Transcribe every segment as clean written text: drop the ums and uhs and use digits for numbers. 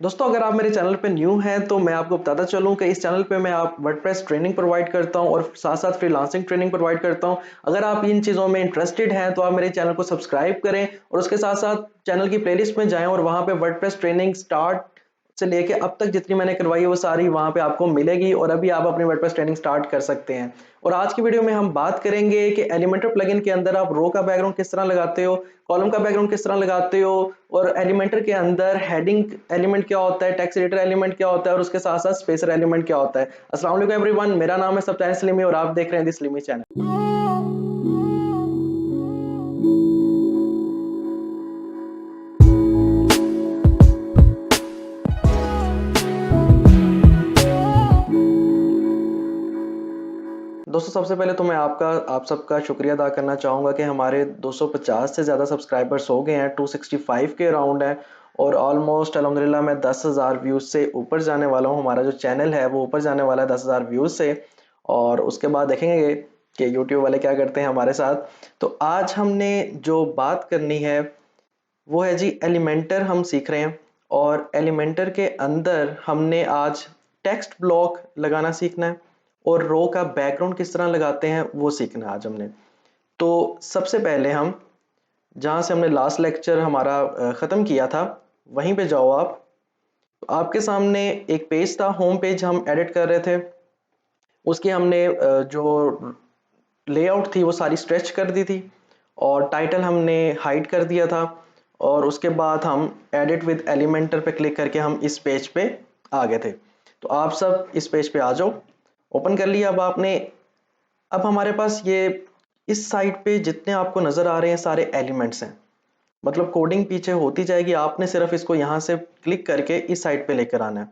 दोस्तों, अगर आप मेरे चैनल पे न्यू हैं तो मैं आपको बताता चलूं कि इस चैनल पे मैं आप वर्डप्रेस ट्रेनिंग प्रोवाइड करता हूं और साथ साथ फ्रीलांसिंग ट्रेनिंग प्रोवाइड करता हूं। अगर आप इन चीज़ों में इंटरेस्टेड हैं तो आप मेरे चैनल को सब्सक्राइब करें और उसके साथ साथ चैनल की प्लेलिस्ट में जाएं और वहां पे वर्डप्रेस ट्रेनिंग स्टार्ट से लेके अब तक जितनी मैंने करवाई है वो सारी वहां पे आपको मिलेगी और अभी आप अपनी वर्डप्रेस ट्रेनिंग स्टार्ट कर सकते हैं। और आज की वीडियो में हम बात करेंगे कि एलिमेंटर प्लगइन के अंदर आप रो का बैकग्राउंड किस तरह लगाते हो, कॉलम का बैकग्राउंड किस तरह लगाते हो, और एलिमेंटर के अंदर हेडिंग एलिमेंट क्या होता है, टेक्स्ट एडिटर एलिमेंट क्या होता है और उसके साथ साथ स्पेसर एलिमेंट क्या होता है। अस्सलाम वालेकुम एवरीवन, मेरा नाम है सब्तान सलीमी और आप देख रहे हैं द सलीमी चैनल। दोस्तों, सबसे पहले तो मैं आप सबका शुक्रिया अदा करना चाहूँगा कि हमारे 250 से ज़्यादा सब्सक्राइबर्स हो गए हैं, 265 के अराउंड है और ऑलमोस्ट अल्हम्दुलिल्लाह मैं 10,000 व्यूज़ से ऊपर जाने वाला हूँ। हमारा जो चैनल है वो ऊपर जाने वाला है 10,000 व्यूज़ से और उसके बाद देखेंगे कि यूट्यूब वाले क्या करते हैं हमारे साथ। तो आज हमने जो बात करनी है वो है जी एलिमेंटर हम सीख रहे हैं और एलिमेंटर के अंदर हमने आज टेक्स्ट ब्लॉक लगाना सीखना है और रो का बैकग्राउंड किस तरह लगाते हैं वो सीखना है आज हमने। तो सबसे पहले हम जहाँ से हमने लास्ट लेक्चर हमारा ख़त्म किया था वहीं पे जाओ आप। तो आपके सामने एक पेज था, होम पेज हम एडिट कर रहे थे। उसकी हमने जो लेआउट थी वो सारी स्ट्रेच कर दी थी और टाइटल हमने हाइड कर दिया था और उसके बाद हम एडिट विद एलिमेंटर पे क्लिक करके हम इस पेज पे आ गए थे। तो आप सब इस पेज पे आ जाओ, ओपन कर लिया अब आपने। अब हमारे पास ये इस साइड पे जितने आपको नज़र आ रहे हैं सारे एलिमेंट्स हैं, मतलब कोडिंग पीछे होती जाएगी, आपने सिर्फ इसको यहाँ से क्लिक करके इस साइड पे लेकर आना है।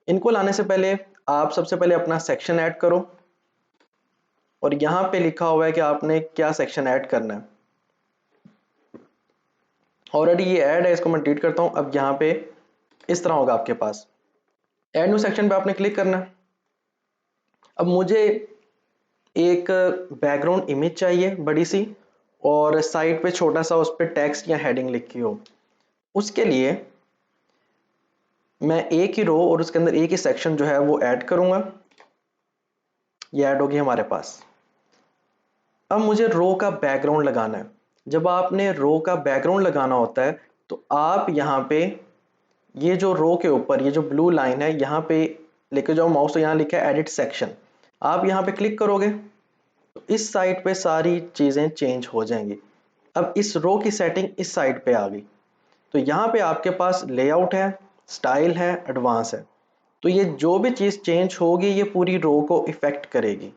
इनको लाने से पहले आप सबसे पहले अपना सेक्शन ऐड करो और यहाँ पे लिखा हुआ है कि आपने क्या सेक्शन ऐड करना है। ऑलरेडी ये ऐड है, इसको मैं डिलीट करता हूँ। अब यहाँ पे इस तरह होगा आपके पास, ऐड न्यू सेक्शन पे आपने क्लिक करना है। अब मुझे एक बैकग्राउंड इमेज चाहिए बड़ी सी और साइड पे छोटा सा उस पर टेक्स्ट या हेडिंग लिखी हो। उसके लिए मैं एक ही रो और उसके अंदर एक ही सेक्शन जो है वो ऐड करूंगा। ये ऐड होगी हमारे पास। अब मुझे रो का बैकग्राउंड लगाना है। जब आपने रो का बैकग्राउंड लगाना होता है तो आप यहाँ पे ये जो रो के ऊपर ये जो ब्लू लाइन है यहाँ पे लेके जाओ माउस, तो यहाँ लिखा है एडिट सेक्शन। आप यहाँ पे क्लिक करोगे तो इस साइड पे सारी चीज़ें चेंज हो जाएंगी। अब इस रो की सेटिंग इस साइड पे आ गई। तो यहाँ पे आपके पास लेआउट है, स्टाइल है, एडवांस है। तो ये जो भी चीज़ चेंज होगी ये पूरी रो को इफेक्ट करेगी।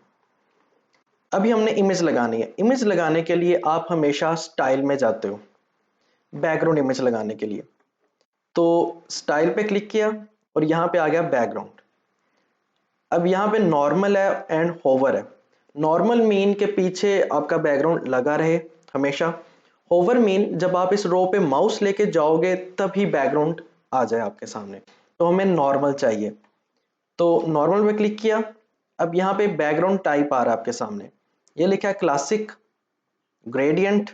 अभी हमने इमेज लगानी है। इमेज लगाने के लिए आप हमेशा स्टाइल में जाते हो बैकग्राउंड इमेज लगाने के लिए। तो स्टाइल पे क्लिक किया और यहाँ पे आ गया बैकग्राउंड। अब यहाँ पे नॉर्मल है एंड होवर है। नॉर्मल मीन के पीछे आपका बैकग्राउंड लगा रहे हमेशा। होवर मीन जब आप इस रो पे माउस लेके जाओगे तभी बैकग्राउंड आ जाए आपके सामने। तो हमें नॉर्मल चाहिए, तो नॉर्मल पे क्लिक किया। अब यहाँ पे बैकग्राउंड टाइप आ रहा है आपके सामने, ये लिखा है क्लासिक, ग्रेडियंट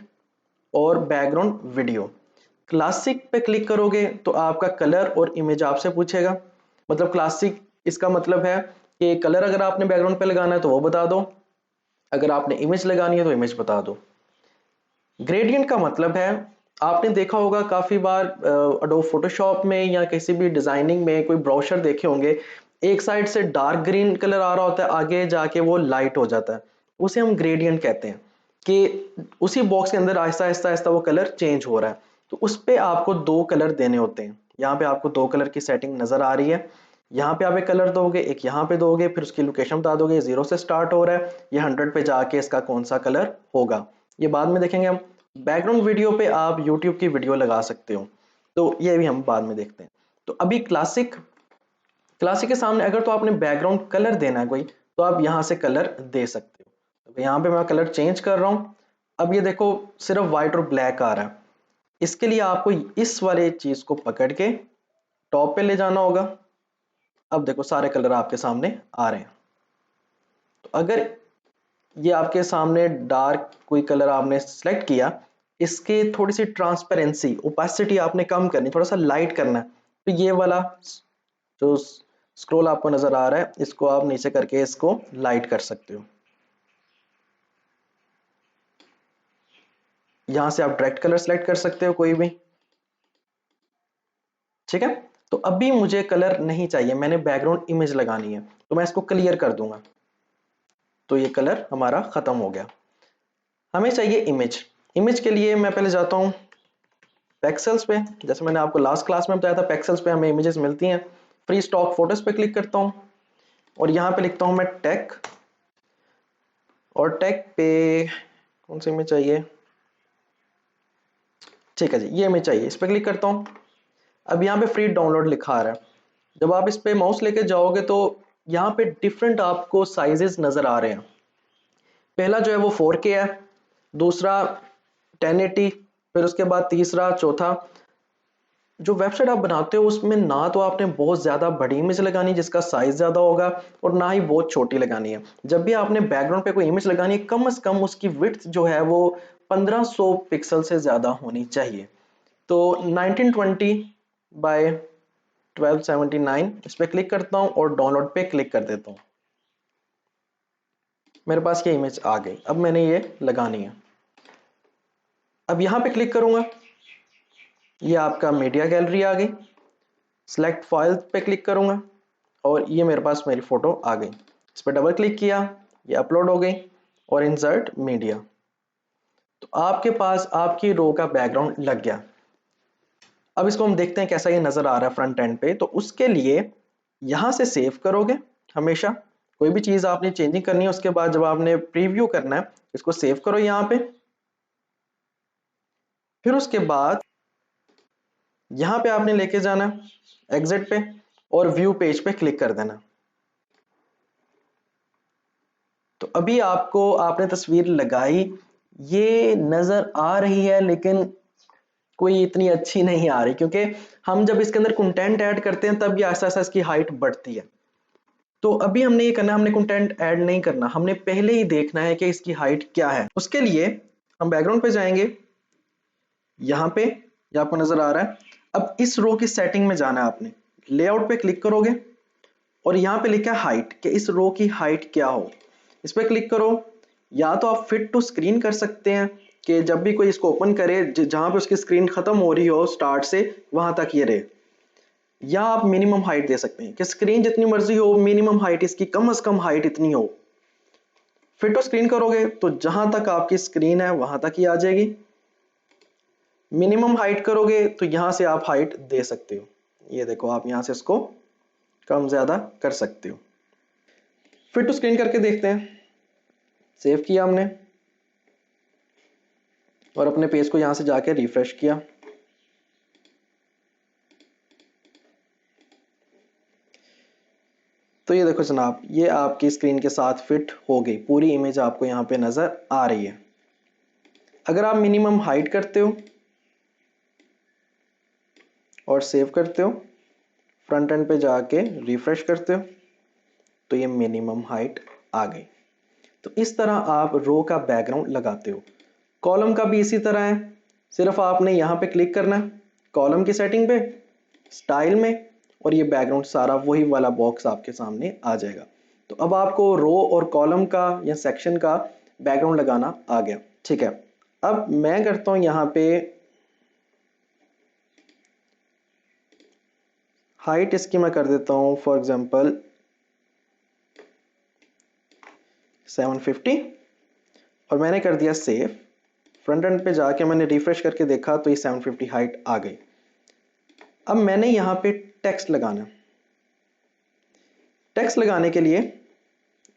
और बैकग्राउंड वीडियो। क्लासिक पे क्लिक करोगे तो आपका कलर और इमेज आपसे पूछेगा। मतलब क्लासिक इसका मतलब है कि कलर अगर आपने बैकग्राउंड पे लगाना है तो वो बता दो, अगर आपने इमेज लगानी है तो इमेज बता दो। ग्रेडियंट का मतलब है, आपने देखा होगा काफ़ी बार अडोब फोटोशॉप में या किसी भी डिज़ाइनिंग में कोई ब्राउशर देखे होंगे, एक साइड से डार्क ग्रीन कलर आ रहा होता है, आगे जाके वो लाइट हो जाता है। उसे हम ग्रेडियंट कहते हैं कि उसी बॉक्स के अंदर आहिस्ता आहिस्ता आहिस्ता वो कलर चेंज हो रहा है। तो उस पर आपको दो कलर देने होते हैं। यहाँ पे आपको दो कलर की सेटिंग नज़र आ रही है। यहाँ पे आप एक कलर दोगे, एक यहाँ पे दोगे, फिर उसकी लोकेशन बता दोगे 0 से स्टार्ट हो रहा है, ये 100 पे जाके इसका कौन सा कलर होगा, ये बाद में देखेंगे हम। बैकग्राउंड वीडियो पे आप यूट्यूब की वीडियो लगा सकते हो, तो ये भी हम बाद में देखते हैं। तो अभी क्लासिक क्लासिक के सामने अगर तो आपने बैकग्राउंड कलर देना है कोई, तो आप यहाँ से कलर दे सकते हो। तो यहाँ पे मैं कलर चेंज कर रहा हूँ। अब ये देखो सिर्फ व्हाइट और ब्लैक आ रहा है। इसके लिए आपको इस वाले चीज को पकड़ के टॉप पे ले जाना होगा। अब देखो सारे कलर आपके सामने आ रहे हैं। तो अगर ये आपके सामने डार्क कोई कलर आपने सेलेक्ट किया, इसके थोड़ी सी ट्रांसपेरेंसी ओपेसिटी आपने कम करनी, थोड़ा सा लाइट करना है। तो ये वाला जो स्क्रॉल आपको नजर आ रहा है, इसको आप नीचे करके इसको लाइट कर सकते हो। यहां से आप डायरेक्ट कलर सेलेक्ट कर सकते हो कोई भी, ठीक है। तो अभी मुझे कलर नहीं चाहिए, मैंने बैकग्राउंड इमेज लगानी है, तो मैं इसको क्लियर कर दूंगा, तो ये कलर हमारा खत्म हो गया। हमें चाहिए इमेज। इमेज के लिए मैं पहले जाता हूं पेक्सल्स पे, जैसे मैंने आपको लास्ट क्लास में बताया था, पेक्सल्स पे हमें इमेजेस मिलती हैं। फ्री स्टॉक फोटोज पे क्लिक करता हूं और यहां पे लिखता हूं मैं टेक, और टेक पे कौन सी इमेज चाहिए, ठीक है जी, ये इमेज चाहिए, इस पे क्लिक करता हूं। अब यहाँ पे फ्री डाउनलोड लिखा आ रहा है, जब आप इस पे माउस लेके जाओगे तो यहाँ पे डिफरेंट आपको साइजेस नजर आ रहे हैं। पहला जो है वो 4K है, दूसरा 1080, फिर उसके बाद तीसरा, चौथा। जो वेबसाइट आप बनाते हो उसमें ना तो आपने बहुत ज्यादा बड़ी इमेज लगानी जिसका साइज ज्यादा होगा, और ना ही बहुत छोटी लगानी है। जब भी आपने बैकग्राउंड पे कोई इमेज लगानी है, कम से कम उसकी विड्थ जो है वो 1500 पिक्सल से ज्यादा होनी चाहिए। तो 1920 बाय 1279 इस पे क्लिक करता हूं और डाउनलोड पे क्लिक कर देता हूं। मेरे पास ये इमेज आ गई, अब मैंने ये लगानी है। अब यहां पे क्लिक करूंगा, ये आपका मीडिया गैलरी आ गई। सिलेक्ट फाइल पे क्लिक करूंगा और ये मेरे पास मेरी फोटो आ गई। इस पर डबल क्लिक किया, ये अपलोड हो गई, और इंसर्ट मीडिया, तो आपके पास आपकी रो का बैकग्राउंड लग गया। अब इसको हम देखते हैं कैसा ये नजर आ रहा है फ्रंट एंड पे। तो उसके लिए यहां से सेव करोगे, हमेशा कोई भी चीज आपने चेंजिंग करनी है उसके बाद जब आपने प्रीव्यू करना है, इसको सेव करो यहाँ पे। फिर उसके बाद यहां पे आपने लेके जाना एग्जिट पे और व्यू पेज पे क्लिक कर देना। तो अभी आपको आपने तस्वीर लगाई, ये नजर आ रही है लेकिन कोई इतनी अच्छी नहीं आ रही, क्योंकि हम जब इसके अंदर कंटेंट ऐड करते हैं तब ये ऐसा ऐसा इसकी हाइट बढ़ती है। तो अभी हमने ये करना है, हमने कंटेंट ऐड नहीं करना, हमने पहले ही देखना है कि इसकी हाइट क्या है। उसके लिए हम बैकग्राउंड पे जाएंगे, यहाँ पे ये आपको नजर आ रहा है। अब इस रो की सेटिंग में जाना है आपने, लेआउट पे क्लिक करोगे और यहाँ पे लिखा है हाइट, कि इस रो की हाइट क्या हो। इस पे क्लिक करो। या तो आप फिट टू स्क्रीन कर सकते हैं कि जब भी कोई इसको ओपन करे, जहां पे उसकी स्क्रीन खत्म हो रही हो स्टार्ट से वहां तक ये रहे। या आप मिनिमम हाइट दे सकते हैं कि स्क्रीन जितनी मर्जी हो, मिनिमम हाइट इसकी कम से कम हाइट इतनी हो। फिट टू स्क्रीन करोगे तो जहां तक आपकी स्क्रीन है वहां तक ही आ जाएगी। मिनिमम हाइट करोगे तो यहां से आप हाइट दे सकते हो, ये देखो आप यहां से इसको कम ज्यादा कर सकते हो। फिट टू स्क्रीन करके देखते हैं। सेव किया हमने और अपने पेज को यहां से जाके रिफ्रेश किया। तो ये देखो जनाब, ये आपकी स्क्रीन के साथ फिट हो गई, पूरी इमेज आपको यहाँ पे नजर आ रही है। अगर आप मिनिमम हाइट करते हो और सेव करते हो, फ्रंट एंड पे जाके रिफ्रेश करते हो, तो ये मिनिमम हाइट आ गई। तो इस तरह आप रो का बैकग्राउंड लगाते हो। कॉलम का भी इसी तरह है, सिर्फ आपने यहाँ पे क्लिक करना है कॉलम की सेटिंग पे, स्टाइल में, और ये बैकग्राउंड सारा वही वाला बॉक्स आपके सामने आ जाएगा। तो अब आपको रो और कॉलम का या सेक्शन का बैकग्राउंड लगाना आ गया, ठीक है। अब मैं करता हूं यहाँ पे हाइट इसकी मैं कर देता हूं फॉर एग्जांपल 750, और मैंने कर दिया सेव। फ्रंट एंड पे जाके मैंने रिफ्रेश करके देखा तो ये 750 हाइट आ गई। अब मैंने यहाँ पे टेक्स्ट लगाना। टेक्स्ट लगाने के लिए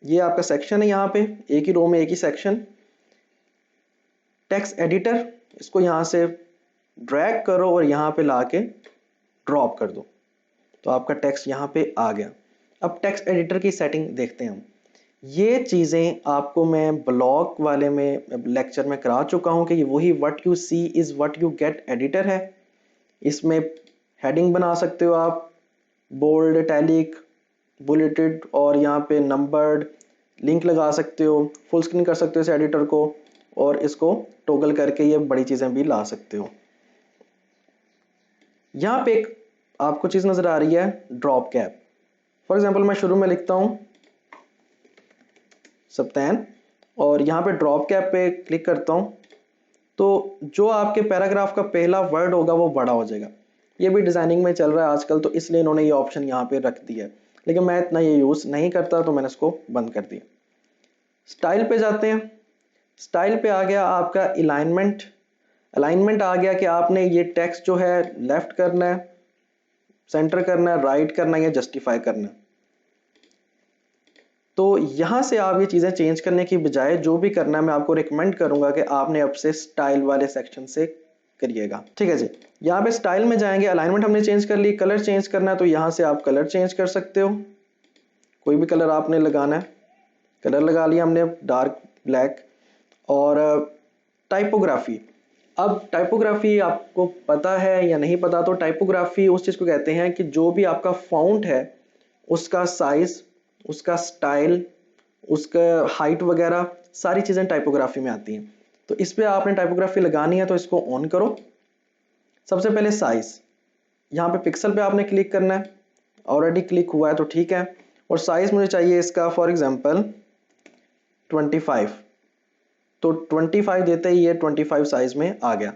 ये आपका सेक्शन है, यहाँ पे एक ही रो में एक ही सेक्शन, टेक्स्ट एडिटर, इसको यहाँ से ड्रैग करो और यहाँ पे लाके ड्रॉप कर दो, तो आपका टेक्स्ट यहाँ पे आ गया। अब टेक्स्ट एडिटर की सेटिंग देखते हैं हम। ये चीज़ें आपको मैं ब्लॉग वाले में लेक्चर में करा चुका हूँ कि ये वही what you see is what you get editor है। इसमें हेडिंग बना सकते हो आप, बोल्ड, इटैलिक, बुलेटेड, और यहाँ पे नंबर्ड, लिंक लगा सकते हो, फुल स्क्रीन कर सकते हो इस एडिटर को, और इसको टॉगल करके ये बड़ी चीज़ें भी ला सकते हो। यहाँ पे एक आपको चीज़ नज़र आ रही है ड्रॉप कैप। फॉर एग्जांपल मैं शुरू में लिखता हूँ सप्तान और यहाँ पे ड्रॉप कैप पे क्लिक करता हूँ, तो जो आपके पैराग्राफ का पहला वर्ड होगा वो बड़ा हो जाएगा। ये भी डिज़ाइनिंग में चल रहा है आजकल, तो इसलिए इन्होंने ये ऑप्शन यहाँ पे रख दिया है, लेकिन मैं इतना ये यूज़ नहीं करता तो मैंने इसको बंद कर दिया। स्टाइल पे जाते हैं। स्टाइल पे आ गया आपका अलाइनमेंट। अलाइनमेंट आ गया कि आपने ये टेक्स्ट जो है लेफ्ट करना है, सेंटर करना है, राइट करना है या जस्टिफाई करना है। तो यहाँ से आप ये चीज़ें चेंज करने की बजाय जो भी करना है मैं आपको रिकमेंड करूंगा कि आपने अब से स्टाइल वाले सेक्शन से करिएगा। ठीक है जी, यहाँ पे स्टाइल में जाएंगे। अलाइनमेंट हमने चेंज कर ली, कलर चेंज करना है तो यहाँ से आप कलर चेंज कर सकते हो, कोई भी कलर आपने लगाना है। कलर लगा लिया हमने डार्क ब्लैक। और टाइपोग्राफी, अब टाइपोग्राफी आपको पता है या नहीं पता, तो टाइपोग्राफी उस चीज़ को कहते हैं कि जो भी आपका फॉन्ट है उसका साइज, उसका स्टाइल, उसका हाइट वगैरह सारी चीज़ें टाइपोग्राफी में आती हैं। तो इस पर आपने टाइपोग्राफी लगानी है तो इसको ऑन करो। सबसे पहले साइज, यहाँ पे पिक्सल पे आपने क्लिक करना है। ऑलरेडी क्लिक हुआ है तो ठीक है। और साइज मुझे चाहिए इसका फॉर एग्जांपल 25, तो 25 देते ही ये 25 साइज में आ गया।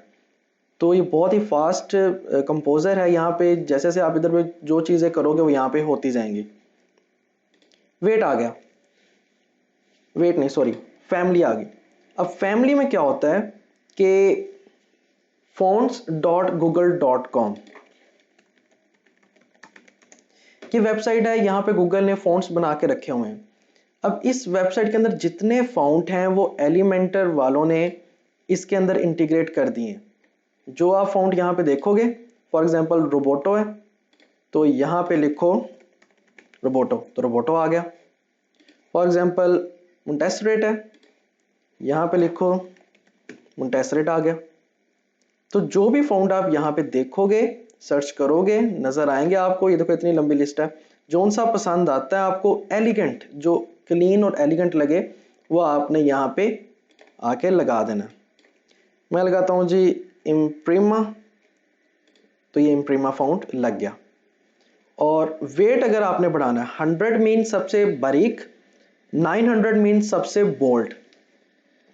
तो ये बहुत ही फास्ट कंपोजर है। यहाँ पे जैसे जैसे आप इधर पे जो चीज़ें करोगे वो यहाँ पे होती जाएंगी। वेट आ गया, वेट नहीं सॉरी, फैमिली आ गई। अब फैमिली में क्या होता है कि fonts.google.com की वेबसाइट है। यहाँ पे गूगल ने फॉन्ट्स बना के रखे हुए हैं। अब इस वेबसाइट के अंदर जितने फॉन्ट हैं वो एलिमेंटर वालों ने इसके अंदर इंटीग्रेट कर दिए हैं। जो आप फॉन्ट यहाँ पे देखोगे, फॉर एग्जांपल रोबोटो है तो यहाँ पे लिखो रोबोटो तो रोबोटो आ गया। फॉर एग्जांपल मोंटेसरेट है, यहाँ पे लिखो मोंटेसरेट आ गया। तो जो भी फॉन्ट आप यहाँ पे देखोगे, सर्च करोगे, नजर आएंगे आपको। ये देखो इतनी लंबी लिस्ट है। जो सा पसंद आता है आपको, एलिगेंट, जो क्लीन और एलिगेंट लगे वो आपने यहाँ पे आके लगा देना। मैं लगाता हूँ जी इम्प्रीमा, तो ये इम्प्रीमा फॉन्ट लग गया। और वेट अगर आपने बढ़ाना है, 100 मीन सबसे बारीक, 900 मीन सबसे बोल्ड।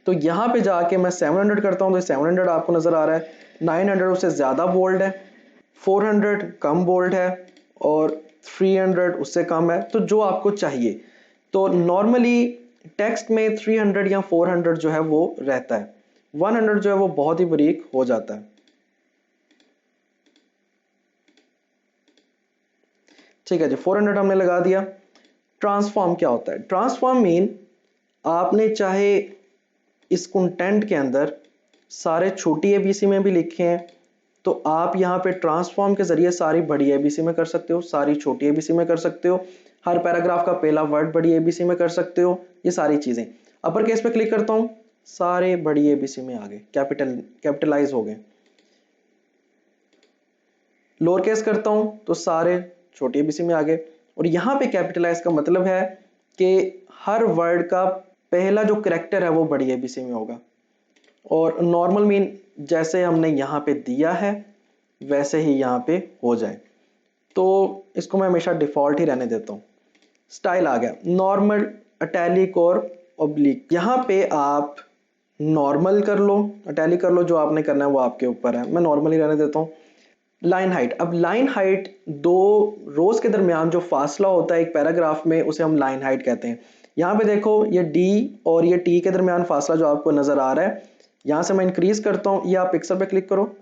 तो यहाँ पे जाके मैं 700 करता हूँ तो 700 आपको नजर आ रहा है। 900 उससे ज्यादा बोल्ड है, 400 कम बोल्ड है और 300 उससे कम है। तो जो आपको चाहिए, तो नॉर्मली टेक्स्ट में 300 या 400 जो है वो रहता है। 100 जो है वो बहुत ही बारीक हो जाता है। ठीक है जी, 400 हमने लगा दिया। ट्रांसफॉर्म क्या होता है? ट्रांसफॉर्म मीन आपने चाहे इस कंटेंट के अंदर सारे छोटी एबीसी में भी लिखे हैं तो आप यहाँ पे ट्रांसफॉर्म के जरिए सारी बड़ी एबीसी में कर सकते हो, सारी छोटी एबीसी में कर सकते हो, हर पैराग्राफ का पहला वर्ड बड़ी एबीसी में कर सकते हो। ये सारी चीजें अपर केस पे क्लिक करता हूं, सारे बड़ी एबीसी में आ गए, कैपिटलाइज हो गए। लोअर केस करता हूं तो सारे छोटी एबीसी में आ गए। और यहाँ पे कैपिटलाइज का मतलब है कि हर वर्ड का पहला जो करेक्टर है वो बड़ी एबीसी में होगा। और नॉर्मल मीन जैसे हमने यहाँ पे दिया है वैसे ही यहाँ पे हो जाए, तो इसको मैं हमेशा डिफॉल्ट ही रहने देता हूँ। स्टाइल आ गया, नॉर्मल, अटैलिक और ऑब्लिक। यहाँ पे आप नॉर्मल कर लो, अटैलिक कर लो, जो आपने करना है वो आपके ऊपर है। मैं नॉर्मल ही रहने देता हूँ। लाइन हाइट, अब लाइन हाइट दो रोज के दरमियान जो फासला होता है एक पैराग्राफ में उसे हम लाइन हाइट कहते हैं। यहाँ पे देखो ये डी और ये टी के दरमियान फासला जो आपको नजर आ रहा है, यहाँ से मैं इंक्रीज करता हूँ, ये आप पिक्सल पे क्लिक करो,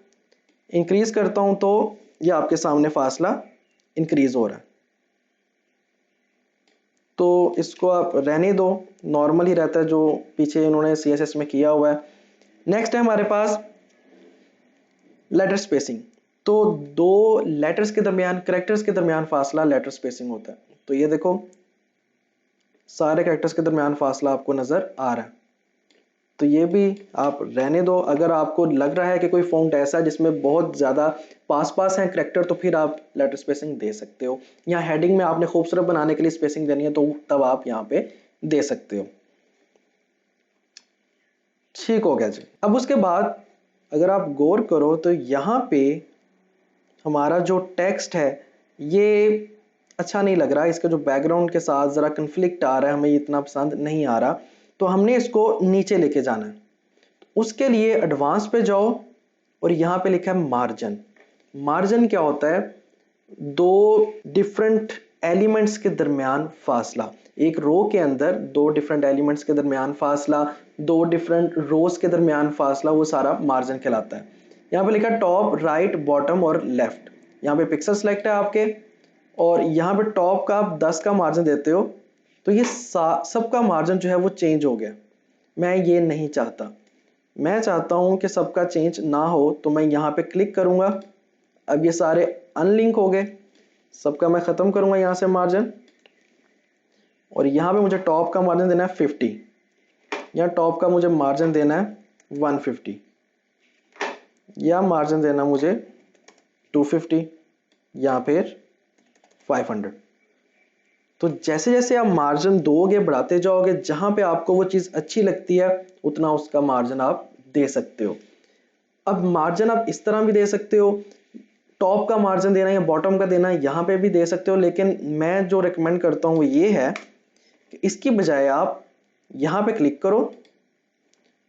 इंक्रीज करता हूँ तो ये आपके सामने फासला इंक्रीज हो रहा है। तो इसको आप रहने दो, नॉर्मल ही रहता है जो पीछे इन्होंने CSS में किया हुआ है। नेक्स्ट है हमारे पास लेटर स्पेसिंग। तो दो लेटर्स के दरमियान, कैरेक्टर्स के दरमियान फासला लेटर स्पेसिंग होता है। तो ये देखो सारे कैरेक्टर्स के दरमियान फासला आपको नजर आ रहा है। तो ये भी आप रहने दो। अगर आपको लग रहा है कि कोई फॉन्ट ऐसा है जिसमें बहुत ज्यादा पास पास हैं कैरेक्टर, तो फिर आप लेटर स्पेसिंग दे सकते हो। या हेडिंग में आपने खूबसूरत बनाने के लिए स्पेसिंग देनी है तो तब आप यहाँ पे दे सकते हो। ठीक हो गया जी। अब उसके बाद अगर आप गौर करो तो यहाँ पे हमारा जो टेक्स्ट है ये अच्छा नहीं लग रहा, इसका जो बैकग्राउंड के साथ ज़रा कन्फ्लिक्ट आ रहा है, हमें इतना पसंद नहीं आ रहा, तो हमने इसको नीचे लेके जाना है। उसके लिए एडवांस पे जाओ और यहाँ पे लिखा है मार्जिन। मार्जिन क्या होता है? दो डिफरेंट एलिमेंट्स के दरमियान फासला। एक रो के अंदर दो डिफरेंट एलिमेंट्स के दरमियान फासला, दो डिफरेंट रोज के दरमियान फासला, वो सारा मार्जिन कहलाता है। यहाँ पे लिखा टॉप, राइट, बॉटम और लेफ्ट। यहाँ पे पिक्सल सेलेक्ट है आपके, और यहाँ पे टॉप का आप 10 का मार्जिन देते हो, तो ये सबका मार्जिन जो है वो चेंज हो गया। मैं ये नहीं चाहता, मैं चाहता हूँ कि सबका चेंज ना हो, तो मैं यहाँ पे क्लिक करूँगा। अब ये सारे अनलिंक हो गए, सबका मैं ख़त्म करूँगा यहाँ से मार्जिन, और यहाँ पे मुझे टॉप का मार्जिन देना है 50, या टॉप का मुझे मार्जिन देना है 150, या मार्जिन देना मुझे 250, या फिर 500। तो जैसे जैसे आप मार्जिन दोगे, बढ़ाते जाओगे, जहाँ पे आपको वो चीज़ अच्छी लगती है उतना उसका मार्जिन आप दे सकते हो। अब मार्जिन आप इस तरह भी दे सकते हो, टॉप का मार्जिन देना या बॉटम का देना, यहाँ पे भी दे सकते हो, लेकिन मैं जो रिकमेंड करता हूँ वो ये है कि इसकी बजाय आप यहाँ पे क्लिक करो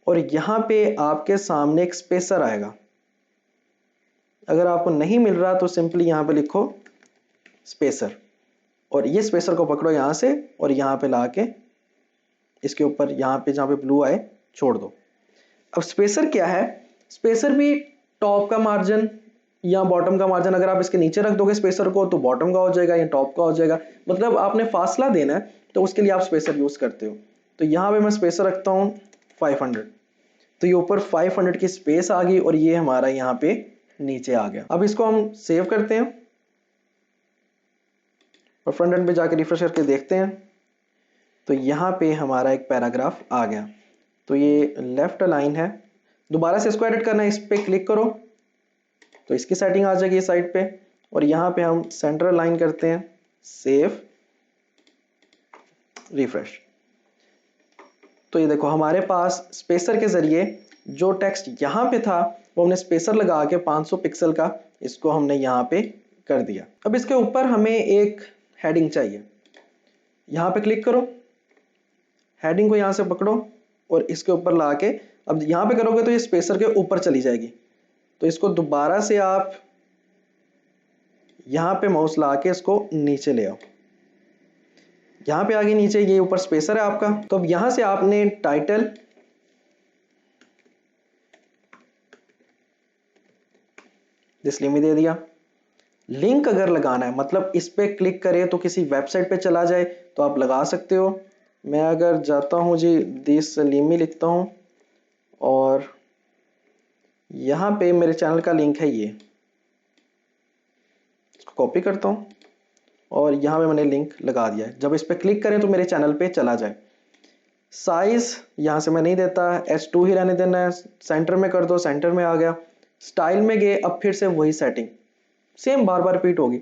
और यहाँ पे आपके सामने एक स्पेसर आएगा। अगर आपको नहीं मिल रहा तो सिंपली यहाँ पे लिखो स्पेसर, और ये स्पेसर को पकड़ो यहाँ से और यहाँ पे ला के इसके ऊपर यहाँ पे जहाँ पे ब्लू आए छोड़ दो। अब स्पेसर क्या है? स्पेसर भी टॉप का मार्जिन या बॉटम का मार्जिन, अगर आप इसके नीचे रख दोगे स्पेसर को तो बॉटम का हो जाएगा या टॉप का हो जाएगा। मतलब आपने फासला देना है तो उसके लिए आप स्पेसर यूज करते हो। तो यहाँ पे मैं स्पेसर रखता हूँ 500, तो ये ऊपर 500 की स्पेस आ गई और ये हमारा यहाँ पे नीचे आ गया। अब इसको हम सेव करते हैं और फ्रंट एंड पे जाकर रिफ्रेश करके देखते हैं, तो यहाँ पे हमारा एक पैराग्राफ आ गया। तो ये लेफ्ट अलाइन है। दोबारा से इसको एडिट करना है, इस पे क्लिक करो तो इसकी सेटिंग आ जाएगी इस साइड पे, और यहाँ पे हम सेंटर अलाइन करते हैं, सेव, रिफ्रेश। तो ये देखो हमारे पास स्पेसर के जरिए जो टेक्स्ट यहाँ पे था वो हमने स्पेसर लगा के 500 पिक्सल का इसको हमने यहाँ पे कर दिया। अब इसके ऊपर हमें एक हेडिंग चाहिए, यहाँ पे क्लिक करो, हेडिंग को यहाँ से पकड़ो और इसके ऊपर ला के, अब यहाँ पे करोगे तो ये स्पेसर के ऊपर चली जाएगी, तो इसको दोबारा से आप यहाँ पे माउस ला के इसको नीचे ले आओ। यहाँ पे आगे नीचे ये ऊपर स्पेसर है आपका, तो अब यहाँ से आपने टाइटल, दिस लिमी दे दिया। लिंक अगर लगाना है, मतलब इस पे क्लिक करे तो किसी वेबसाइट पे चला जाए, तो आप लगा सकते हो। मैं अगर जाता हूँ जी, दिस लिमी लिखता हूँ और यहाँ पे मेरे चैनल का लिंक है, ये इसको कॉपी करता हूँ और यहाँ पे मैंने लिंक लगा दिया है। जब इस पे क्लिक करें तो मेरे चैनल पे चला जाए। साइज यहाँ से मैं नहीं देता, H2 ही रहने देना है। सेंटर में कर दो, सेंटर में आ गया। स्टाइल में गए, अब फिर से वही सेटिंग सेम बार बार रिपीट होगी।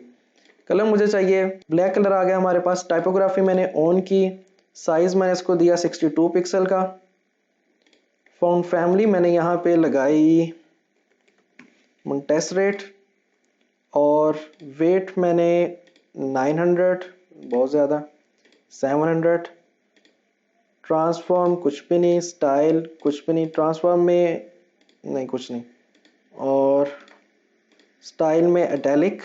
कलर मुझे चाहिए ब्लैक कलर, आ गया हमारे पास। टाइपोग्राफी मैंने ऑन की, साइज मैंने इसको दिया 62 पिक्सल का। फॉन्ट फैमिली मैंने यहाँ पे लगाई मोंटेसरेट, और वेट मैंने 900, बहुत ज़्यादा, 700। ट्रांसफॉर्म कुछ भी नहीं, स्टाइल कुछ भी नहीं, ट्रांसफॉर्म में नहीं कुछ नहीं, और स्टाइल में इटैलिक,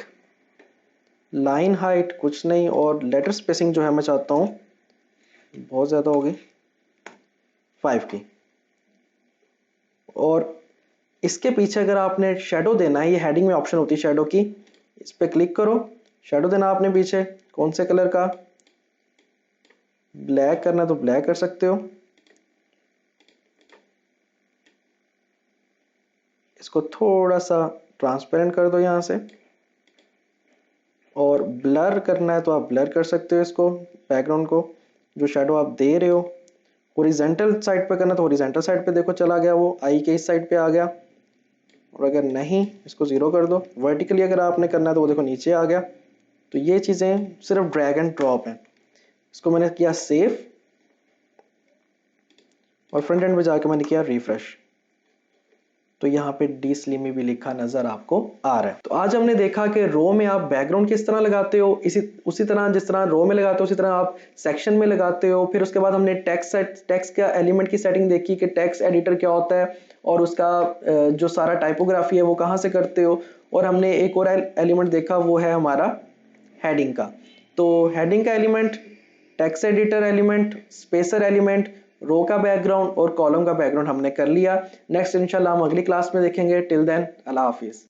लाइन हाइट कुछ नहीं, और लेटर स्पेसिंग जो है मैं चाहता हूँ बहुत ज़्यादा हो गई 5 की। और इसके पीछे अगर आपने शेडो देना है, ये हेडिंग में ऑप्शन होती है शेडो की, इस पर क्लिक करो। शेडो देना आपने पीछे कौन से कलर का, ब्लैक करना है तो ब्लैक कर सकते हो। इसको थोड़ा सा ट्रांसपेरेंट कर दो यहाँ से, और ब्लर करना है तो आप ब्लर कर सकते हो इसको, बैकग्राउंड को जो शेडो आप दे रहे हो। हॉरिजॉन्टल साइड पे करना तो हॉरिजॉन्टल साइड पे देखो चला गया, वो आई के इस साइड पे आ गया। और अगर नहीं, इसको 0 कर दो। वर्टिकली अगर आपने करना है तो वो देखो नीचे आ गया। तो ये चीज़ें सिर्फ ड्रैग एंड ड्रॉप हैं। इसको मैंने किया सेव, और फ्रंट एंड पे जाके मैंने किया रिफ्रेश। तो यहाँ पे डी स्लिमी भी लिखा नजर आपको आ रहा है। तो आज हमने देखा कि रो में आप बैकग्राउंड किस तरह लगाते हो, उसी तरह जिस तरह रो में लगाते हो उसी तरह आप सेक्शन में लगाते हो। फिर उसके बाद हमने टेक्स्ट का एलिमेंट की सेटिंग देखी कि टेक्स्ट एडिटर क्या होता है और उसका जो सारा टाइपोग्राफी है वो कहाँ से करते हो। और हमने एक और एलिमेंट देखा, वो है हमारा हेडिंग का। तो हेडिंग का element, text editor element, spacer element, row का बैकग्राउंड और कॉलम का बैकग्राउंड हमने कर लिया। नेक्स्ट इंशाल्लाह हम अगली क्लास में देखेंगे। टिल देन अल्लाह हाफिज।